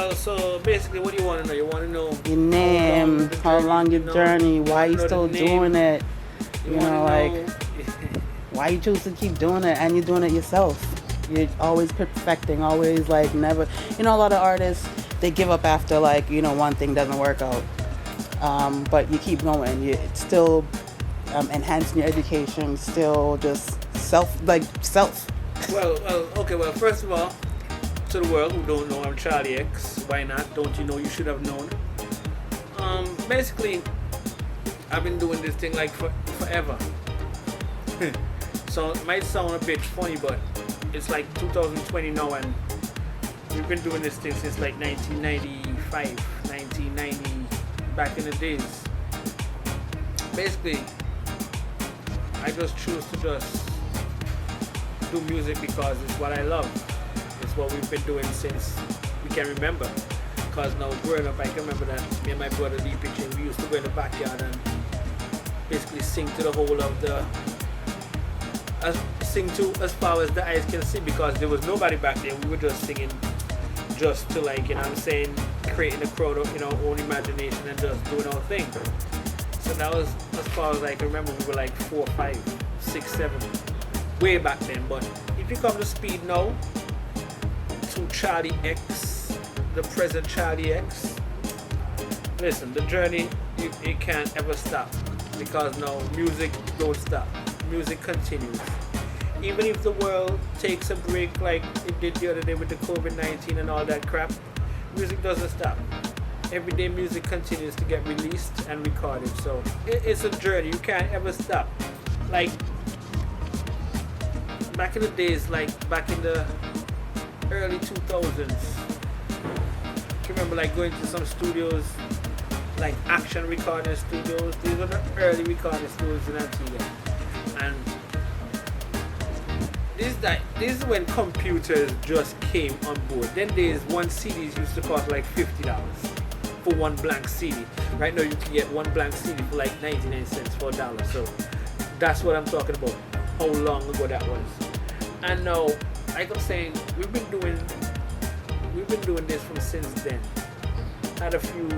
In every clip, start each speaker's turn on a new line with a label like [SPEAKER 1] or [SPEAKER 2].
[SPEAKER 1] Well, so basically, what do you want to know? You want to know
[SPEAKER 2] your name, how long your journey, why you still doing it. You know, like why you choose to keep doing it, and you're doing it yourself. You're always perfecting, always like never. You know, a lot of artists, they give up after like, you know, one thing doesn't work out. But you keep going. You still enhancing your education, still just self.
[SPEAKER 1] Well, okay. Well, first of all, to the world who don't know, I'm Charlie X. Why not? Don't you know? You should have known. Basically, I've been doing this thing like forever. So it might sound a bit funny, but it's like 2020 now, and we've been doing this thing since like 1995, 1990, back in the days. Basically, I just choose to just do music because it's what I love. It's what we've been doing since we can remember. Because now growing up, I can remember that me and my brother Lee Pitching, we used to go in the backyard and basically sing to the whole of the sing to as far as the eyes can see, because there was nobody back there. We were just singing just to, like, you know what I'm saying, creating a crowd of, you know, own imagination and just doing our thing. So that was as far as I can remember. We were like 4, 5, 6, 7 way back then. But if you come to speed now to Charlie X, the present Charlie X, listen, the journey, it can't ever stop, because now music don't stop. Music continues. Even if the world takes a break like it did the other day with the COVID-19 and all that crap, music doesn't stop. Every day music continues to get released and recorded. So it's a journey. You can't ever stop. Like back in the days, like back in the early 2000s, I remember like going to some studios, like Action Recording Studios. These were the early recording studios in Antigua. And this is when computers just came on board. Then days, one CDs used to cost like $50 for one blank CD. Right now you can get one blank CD for like 99 cents for $1. So that's what I'm talking about. How long ago that was. And now, like I'm saying, we've been doing this from since then. Had a few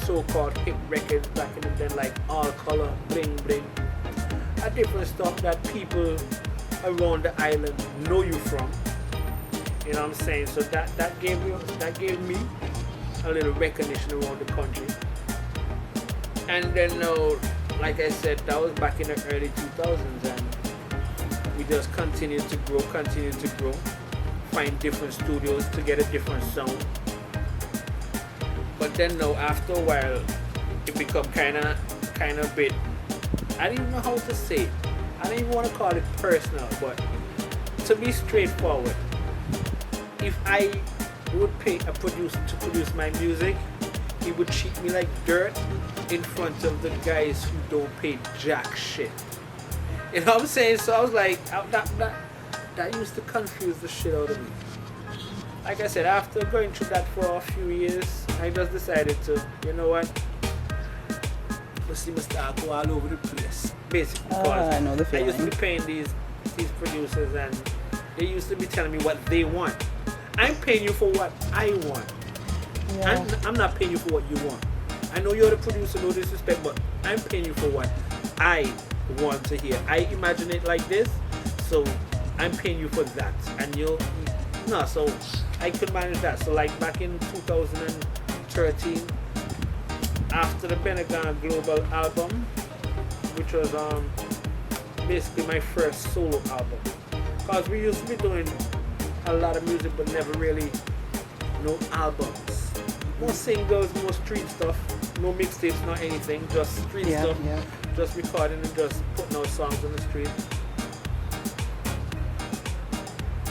[SPEAKER 1] so-called hit records back in the day, like All Color, Bling Bling. A different stuff that people around the island know you from. You know what I'm saying? So that gave me a little recognition around the country. And then now, like I said, that was back in the early 2000s, and we just continued to grow, find different studios to get a different sound. But then now, after a while, it become kind of bit, I don't even know how to say it. I don't even want to call it personal, but to be straightforward, if I would pay a producer to produce my music, he would treat me like dirt in front of the guys who don't pay jack shit. You know what I'm saying? So I was like, that used to confuse the shit out of me. Like I said, after going through that for a few years, I just decided to, you know what? Let's start go all over the place. Basically, because
[SPEAKER 2] I know the feeling.
[SPEAKER 1] I used to be paying these producers, and they used to be telling me what they want. I'm paying you for what I want. Yeah. I'm not paying you for what you want. I know you're the producer, no disrespect, but I'm paying you for what I want to hear. I imagine it like this, so I'm paying you for that. And so I could manage that. So like back in 2013, after the Benegan Global album, which was basically my first solo album, because we used to be doing a lot of music but never really no albums, more singles, more street stuff, no mixtapes, not anything, just street stuff, just recording and just putting out songs on the street,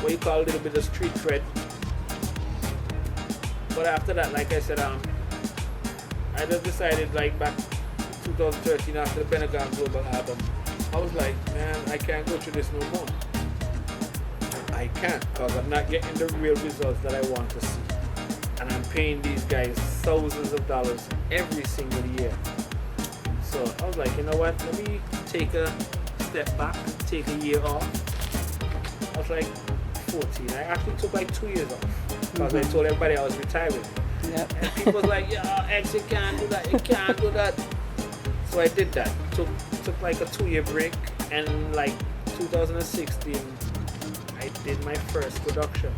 [SPEAKER 1] what you call a little bit of street cred. But after that, like I said, I just decided, like back 2013 after the Benegan Global album, I was like, man, I can't go through this no more. I can't, because I'm not getting the real results that I want to see. And I'm paying these guys thousands of dollars every single year. So I was like, you know what, let me take a step back, take a year off. I was like 14. I actually took like 2 years off, because I told everybody I was retiring.
[SPEAKER 2] Yep.
[SPEAKER 1] And people was like, yeah, X, you can't do that, you can't do that. So I did that. Took like a 2-year break, and like 2016, I did my first production,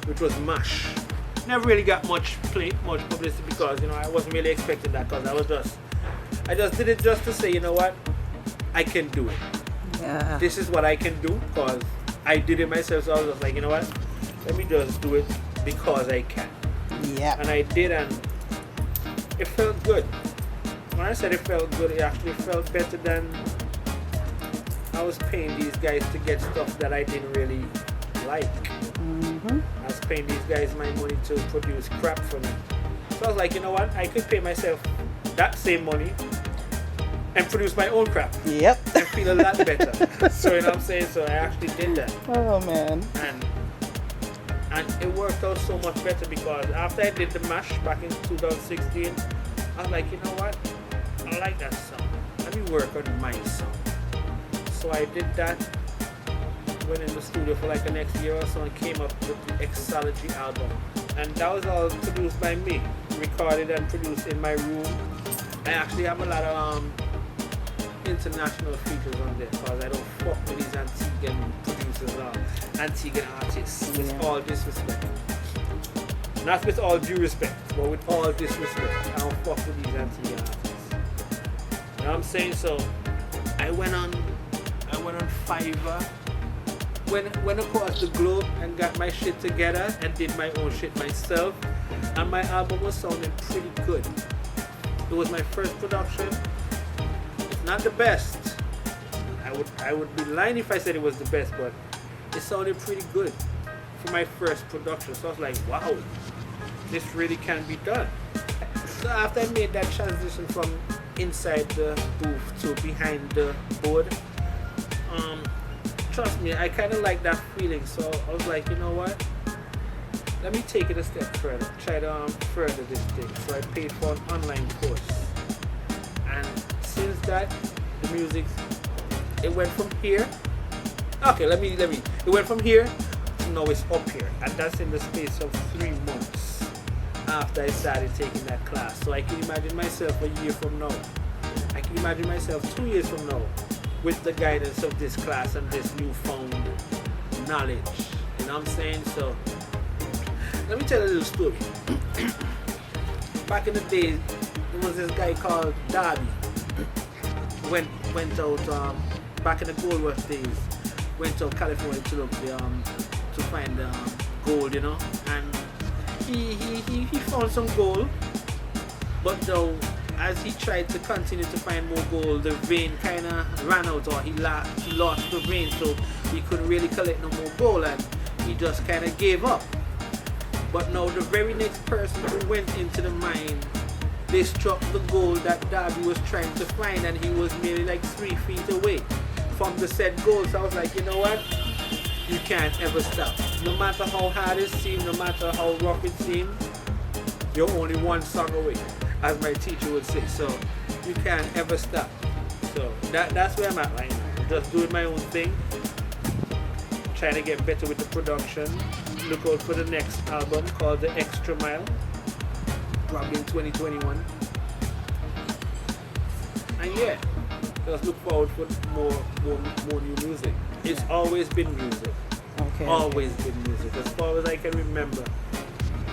[SPEAKER 1] which was MASH. Never really got much publicity because, you know, I wasn't really expecting that, because I just did it just to say, you know what, I can do it.
[SPEAKER 2] Yeah.
[SPEAKER 1] This is what I can do, because I did it myself. So I was just like, you know what, let me just do it because I can.
[SPEAKER 2] Yeah.
[SPEAKER 1] And I did, and it felt good. When I said it felt good, it actually felt better than I was paying these guys to get stuff that I didn't really like.
[SPEAKER 2] Mm-hmm.
[SPEAKER 1] I was paying these guys my money to produce crap for me. So I was like, you know what, I could pay myself that same money and produce my own crap.
[SPEAKER 2] Yep.
[SPEAKER 1] And feel a lot better. So, you know what I'm saying? So I actually did that.
[SPEAKER 2] Oh man.
[SPEAKER 1] And it worked out so much better, because after I did the MASH back in 2016, I was like, you know what? I like that song. Let me work on my song. So I did that, went in the studio for like the next year or so, and came up with the Exology album. And that was all produced by me, recorded and produced in my room. I actually have a lot of international features on there, because I don't fuck with these Antiguan producers or Antiguan artists, with all disrespect. Not with all due respect, but with all disrespect. I don't fuck with these Antiguan artists. You know what I'm saying? So I went on Fiverr, went across the globe and got my shit together and did my own shit myself, and my album was sounding pretty good. It was my first production. It's not the best. I would be lying if I said it was the best, but it sounded pretty good for my first production. So I was like, wow, this really can be done. So after I made that transition from inside the booth to behind the board, trust me, I kind of like that feeling. So I was like, you know what? Let me take it a step further. Try to further this thing. So I paid for an online course, and since that, the music, it went from here. Okay, let me. It went from here to now it's up here, and that's in the space of 3 months after I started taking that class. So I can imagine myself a year from now. I can imagine myself 2 years from now, with the guidance of this class and this newfound knowledge. You know what I'm saying? So let me tell you a little story. Back in the day, there was this guy called Darby. Went out back in the gold rush days. Went to California to look to find gold, you know. And he found some gold, but though as he tried to continue to find more gold, the vein kind of ran out, or he lost the vein, so he couldn't really collect no more gold, and he just kind of gave up. But now the very next person who went into the mine, they struck the gold that Darby was trying to find, and he was merely like 3 feet away from the said gold. So I was like, you know what? You can't ever stop. No matter how hard it seems, no matter how rough it seems, you're only one song away, as my teacher would say. So you can't ever stop. So that's where I'm at right now. Just doing my own thing, trying to get better with the production. Look out for the next album called The Extra Mile, probably in 2021. And yeah, just look forward for more new music. It's always been music.
[SPEAKER 2] Okay.
[SPEAKER 1] Always been music. As far as I can remember,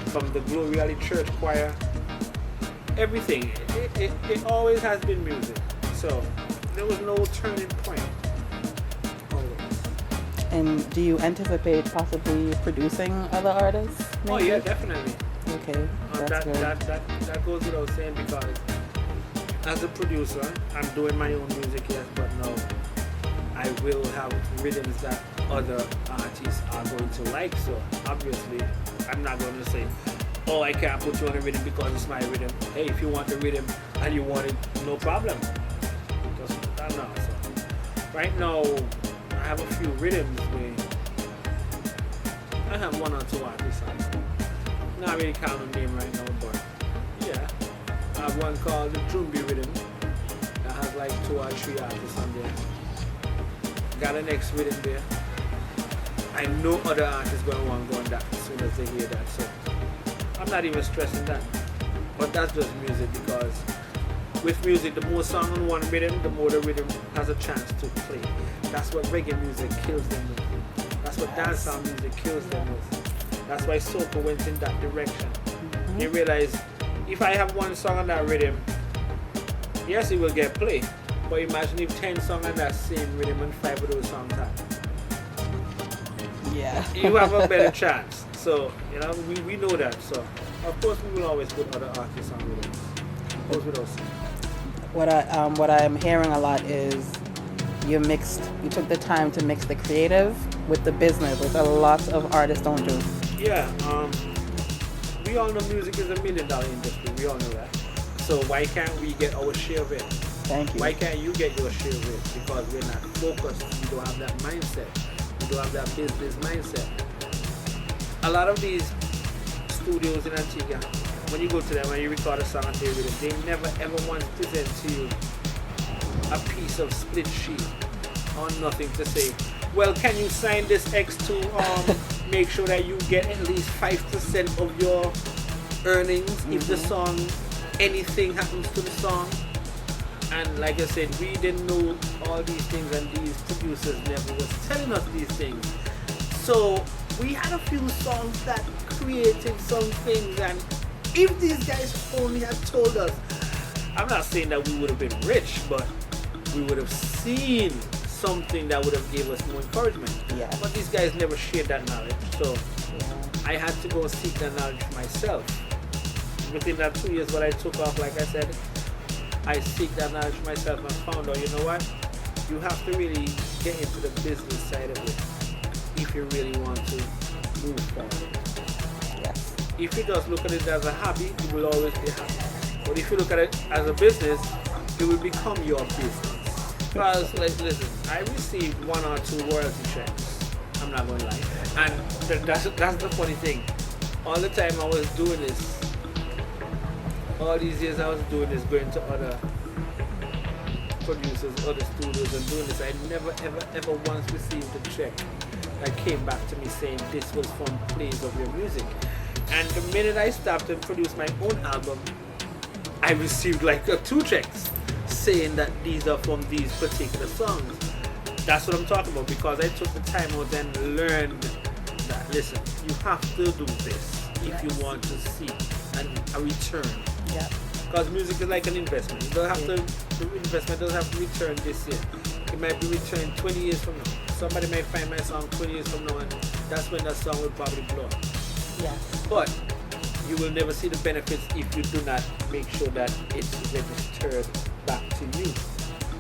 [SPEAKER 1] from the Glory Valley Church Choir, everything. It always has been music. So there was no turning point.
[SPEAKER 2] And do you anticipate possibly producing other artists? Maybe?
[SPEAKER 1] Oh yeah, definitely.
[SPEAKER 2] Okay, that's good.
[SPEAKER 1] That goes without saying, because as a producer, I'm doing my own music, yes, but now I will have rhythms that other artists are going to like. So obviously, I'm not going to say, oh, I can't put you on a rhythm because it's my rhythm. Hey, if you want the rhythm and you want it, no problem. Just that now. So right now, I have a few rhythms where I have 1 or 2 artists on. Not really count on name right now, but yeah. I have one called the Jumbi Rhythm that has like 2 or 3 artists on there. Got an next rhythm there. I know other artists gonna want to go on that as soon as they hear that. So I'm not even stressing that. But that's just music, because with music, the more song on one rhythm, the more the rhythm has a chance to play. That's what reggae music kills them with. That's what dancehall music kills them with. That's why soca went in that direction. They realized, if I have one song on that rhythm, yes, it will get played. But imagine if 10 songs on that same rhythm and 5 of those songs have.
[SPEAKER 2] Yeah.
[SPEAKER 1] You have a better chance. So, you know, we know that. So, of course, we will always put other artists on rhythms. Of course, with us.
[SPEAKER 2] What I'm hearing a lot is you took the time to mix the creative with the business, which a lot of artists don't do.
[SPEAKER 1] Yeah, we all know music is $1 million industry. We all know that. So why can't we get our share of it?
[SPEAKER 2] Thank you.
[SPEAKER 1] Why can't you get your share of it? Because we're not focused. We don't have that mindset. We don't have that business mindset. A lot of these studios in Antigua, when you go to them and you record a song and they with it, they never ever once present to you a piece of split sheet or nothing to say, well, can you sign this X to make sure that you get at least 5% of your earnings if the song, anything happens to the song. And like I said, we didn't know all these things, and these producers never was telling us these things. So we had a few songs that created some things, and if these guys only had told us, I'm not saying that we would have been rich, but we would have seen something that would have gave us more encouragement.
[SPEAKER 2] Yeah.
[SPEAKER 1] But these guys never shared that knowledge, so I had to go and seek that knowledge myself. Within that 2 years, what I took off, like I said, I seek that knowledge myself and found out, you know what? You have to really get into the business side of it if you really want to move forward.
[SPEAKER 2] Yes.
[SPEAKER 1] If you just look at it as a hobby, you will always be happy. But if you look at it as a business, it will become your business. Because, like, listen, I received 1 or 2 royalty checks. I'm not going to lie. And that's the funny thing. All the time I was doing this, all these years I was doing this, going to other producers, other studios and doing this, I never ever once received a check that came back to me saying this was from plays of your music. And the minute I started to produce my own album, I received like 2 checks saying that these are from these particular songs. That's what I'm talking about, because I took the time out and learned that, listen, you have to do this if you want to see a return.
[SPEAKER 2] Yeah.
[SPEAKER 1] Because music is like an investment. You don't have to, the investment doesn't have to return this year. It might be returned 20 years from now. Somebody might find my song 20 years from now, and that's when that song will probably blow up.
[SPEAKER 2] Yes.
[SPEAKER 1] But you will never see the benefits if you do not make sure that it's registered back to you.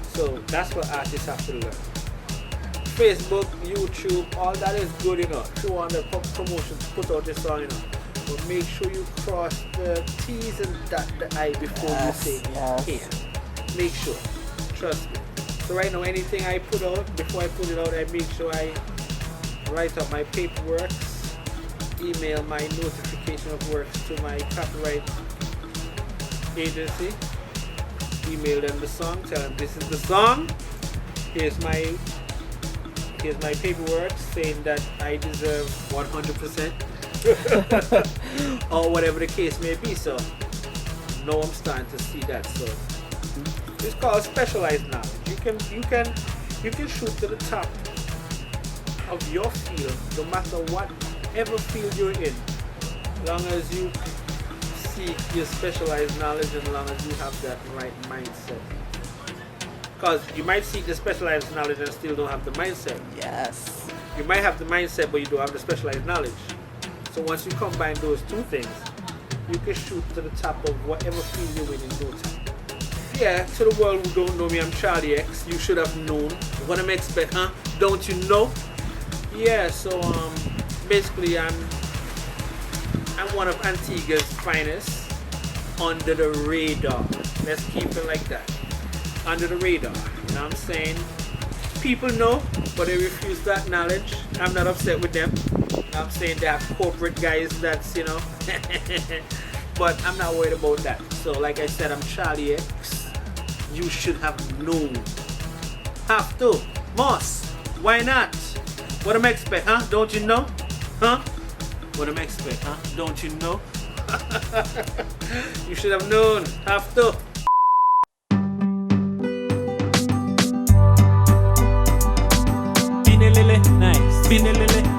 [SPEAKER 1] So that's what artists have to learn. Facebook, YouTube, all that is good enough. If you want the promotions, put out your song, but make sure you cross the T's and dot the I before you say here. Make sure. Trust me. So right now, anything I put out, before I put it out, I make sure I write up my paperwork, email my notification of works to my copyright agency, email them the song, tell them this is the song, here's my paperwork saying that I deserve 100%. or whatever the case may be. So now I'm starting to see that. So it's called specialized knowledge. You can shoot to the top of your field, no matter whatever field you're in, as long as you seek your specialized knowledge and as long as you have that right mindset. Because you might seek the specialized knowledge and still don't have the mindset.
[SPEAKER 2] Yes.
[SPEAKER 1] You might have the mindset, but you don't have the specialized knowledge. So once you combine those 2 things, you can shoot to the top of whatever field you're in no time. Yeah, to the world who don't know me, I'm Charlie X. You should have known. What I'm expect, huh? Don't you know? Yeah, so basically I'm one of Antigua's finest, under the radar. Let's keep it like that. Under the radar. You know what I'm saying? People know, but they refuse to acknowledge. I'm not upset with them. I'm saying they have corporate guys that's, but I'm not worried about that. So like I said, I'm Charlie X. You should have known. Have to. Must. Why not? What am I expect, huh? Don't you know? Huh? What am I expect, huh? Don't you know? You should have known. Have to.
[SPEAKER 3] Binelele, nice. Binelele.